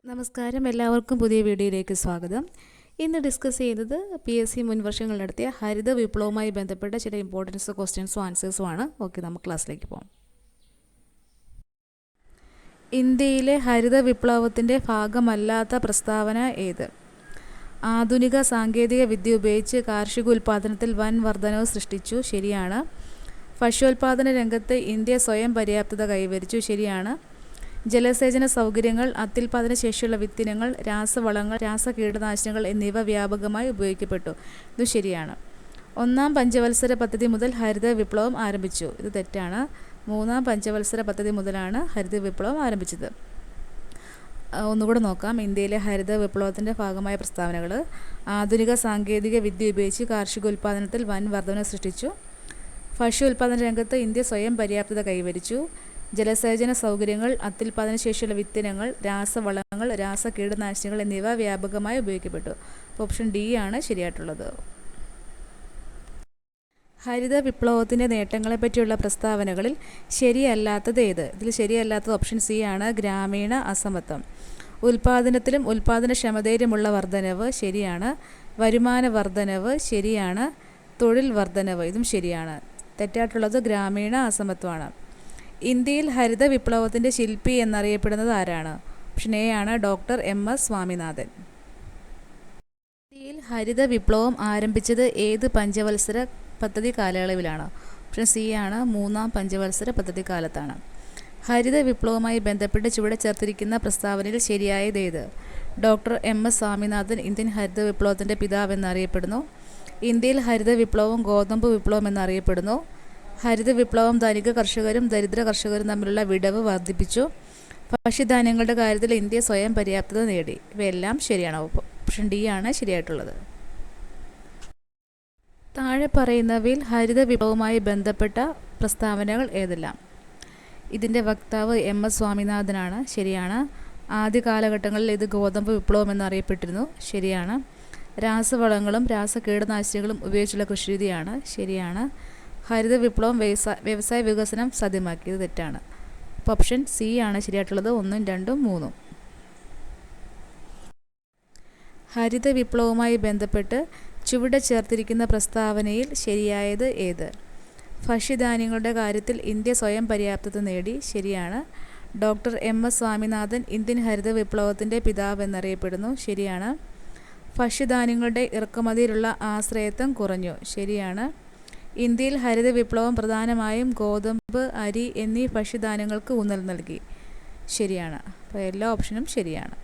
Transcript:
നമസ്കാരം, എല്ലാവർക്കും പുതിയ വീഡിയോയിലേക്ക് സ്വാഗതം. ഇന്ന് ഡിസ്കസ് ചെയ്യുന്നത് PSC മുൻ വർഷങ്ങൾ നടത്തിയ ഹരിത വിപ്ലവവുമായി ബന്ധപ്പെട്ട ചില ഇമ്പോർട്ടൻസ് ക്വസ്റ്റ്യൻസും ആൻസേഴ്സും ആണ്. ഓക്കെ, നമുക്ക് ക്ലാസ്സിലേക്ക് പോകാം. ഇന്ത്യയിലെ ഹരിത വിപ്ലവത്തിൻ്റെ ഭാഗമല്ലാത്ത പ്രസ്താവന ഏത്? ആധുനിക സാങ്കേതിക വിദ്യ ഉപയോഗിച്ച് കാർഷികോൽപാദനത്തിൽ വൻ വർധനവ് സൃഷ്ടിച്ചു. ശരിയാണ്. ഭക്ഷ്യോൽപാദന രംഗത്ത് ഇന്ത്യ സ്വയം പര്യാപ്തത കൈവരിച്ചു. ശരിയാണ്. ജലസേചന സൗകര്യങ്ങൾ, അത്യുൽപാദന ശേഷിയുള്ള വിത്തിനങ്ങൾ, രാസവളങ്ങൾ, രാസകീടനാശിനികൾ എന്നിവ വ്യാപകമായി ഉപയോഗിക്കപ്പെട്ടു. ഇത് ശരിയാണ്. ഒന്നാം പഞ്ചവത്സര പദ്ധതി മുതൽ ഹരിത വിപ്ലവം ആരംഭിച്ചു. ഇത് തെറ്റാണ്. മൂന്നാം പഞ്ചവത്സര പദ്ധതി മുതലാണ് ഹരിത വിപ്ലവം ആരംഭിച്ചത്. ഒന്നുകൂടെ നോക്കാം. ഇന്ത്യയിലെ ഹരിത വിപ്ലവത്തിൻ്റെ ഭാഗമായ പ്രസ്താവനകൾ: ആധുനിക സാങ്കേതിക വിദ്യ ഉപയോഗിച്ച് കാർഷികോൽപാദനത്തിൽ വൻ വർധന സൃഷ്ടിച്ചു. ഭക്ഷ്യോൽപാദന രംഗത്ത് ഇന്ത്യ സ്വയം പര്യാപ്തത കൈവരിച്ചു. ജലസേചന സൗകര്യങ്ങൾ, അത്യുൽപാദന ശേഷിയുള്ള വിത്തിനങ്ങൾ, രാസവളങ്ങൾ, രാസകീടനാശിനികൾ എന്നിവ വ്യാപകമായി ഉപയോഗിക്കപ്പെട്ടു. ഓപ്ഷൻ ഡി ആണ് ശരിയായിട്ടുള്ളത്. ഹരിത വിപ്ലവത്തിൻ്റെ നേട്ടങ്ങളെപ്പറ്റിയുള്ള പ്രസ്താവനകളിൽ ശരിയല്ലാത്തത് ഏത്? ഇതിൽ ശരിയല്ലാത്തത് ഓപ്ഷൻ സി ആണ്, ഗ്രാമീണ അസമത്വം. ഉൽപാദനത്തിലും ഉൽപാദനക്ഷമതയിലുമുള്ള വർധനവ് ശരിയാണ്. വരുമാന വർധനവ് ശരിയാണ്. തൊഴിൽ വർധനവ് ഇതും ശരിയാണ്. തെറ്റായിട്ടുള്ളത് ഗ്രാമീണ അസമത്വമാണ്. ഇന്ത്യയിൽ ഹരിത വിപ്ലവത്തിൻ്റെ ശില്പി എന്നറിയപ്പെടുന്നത് ആരാണ്? ഓപ്ഷൻ എ ആണ്, ഡോക്ടർ MS സ്വാമിനാഥൻ. ഇന്ത്യയിൽ ഹരിത വിപ്ലവം ആരംഭിച്ചത് ഏത് പഞ്ചവത്സര പദ്ധതി കാലയളവിലാണ്? ഓപ്ഷൻ സി ആണ്, മൂന്നാം പഞ്ചവത്സര പദ്ധതി കാലത്താണ്. ഹരിത വിപ്ലവവുമായി ബന്ധപ്പെട്ട് ചുവടെ ചേർത്തിരിക്കുന്ന പ്രസ്താവനയിൽ ശരിയായത് ഏത്? ഡോക്ടർ MS സ്വാമിനാഥൻ ഇന്ത്യൻ ഹരിത വിപ്ലവത്തിൻ്റെ പിതാവ് എന്നറിയപ്പെടുന്നു. ഇന്ത്യയിൽ ഹരിത വിപ്ലവം ഗോതമ്പ് വിപ്ലവം എന്നറിയപ്പെടുന്നു. ഹരിത വിപ്ലവം ധനിക കർഷകരും ദരിദ്ര കർഷകരും തമ്മിലുള്ള വിടവ് വർദ്ധിപ്പിച്ചു. ഭക്ഷ്യധാന്യങ്ങളുടെ കാര്യത്തിൽ ഇന്ത്യ സ്വയം പര്യാപ്തത നേടി. ഇവയെല്ലാം ശരിയാണ്. ഓപ്ഷൻ ഡി ആണ് ശരിയായിട്ടുള്ളത്. താഴെ പറയുന്നവയിൽ ഹരിത വിപ്ലവവുമായി ബന്ധപ്പെട്ട പ്രസ്താവനകൾ ഏതെല്ലാം? ഇതിൻ്റെ വക്താവ് MS സ്വാമിനാഥനാണ്. ശരിയാണ്. ആദ്യ കാലഘട്ടങ്ങളിൽ ഇത് ഗോതമ്പ് വിപ്ലവം എന്നറിയപ്പെട്ടിരുന്നു. ശരിയാണ്. രാസവളങ്ങളും രാസകീടനാശിനികളും ഉപയോഗിച്ചുള്ള കൃഷിരീതിയാണ്. ശരിയാണ്. ഹരിത വിപ്ലവം വ്യവസായ വികസനം സാധ്യമാക്കിയത്. തെറ്റാണ്. അപ്പോൾ ഓപ്ഷൻ സി ആണ് ശരിയായിട്ടുള്ളത്. 1, 2, 3. ഹരിത വിപ്ലവവുമായി ബന്ധപ്പെട്ട് ചുവടെ ചേർത്തിരിക്കുന്ന പ്രസ്താവനയിൽ ശരിയായത് ഏത്? ഭക്ഷ്യധാന്യങ്ങളുടെ കാര്യത്തിൽ ഇന്ത്യ സ്വയം പര്യാപ്തത നേടി. ശരിയാണ്. ഡോക്ടർ MS സ്വാമിനാഥൻ ഇന്ത്യൻ ഹരിത വിപ്ലവത്തിൻ്റെ പിതാവ് എന്നറിയപ്പെടുന്നു. ശരിയാണ്. ഭക്ഷ്യധാന്യങ്ങളുടെ ഇറക്കുമതിയിലുള്ള ആശ്രയത്വം കുറഞ്ഞു. ശരിയാണ്. ഇന്ത്യയിൽ ഹരിത വിപ്ലവം പ്രധാനമായും ഗോതമ്പ്, അരി എന്നീ ഭക്ഷ്യധാന്യങ്ങൾക്ക് ഊന്നൽ നൽകി. ശരിയാണ്. അപ്പോൾ എല്ലാ ഓപ്ഷനും ശരിയാണ്.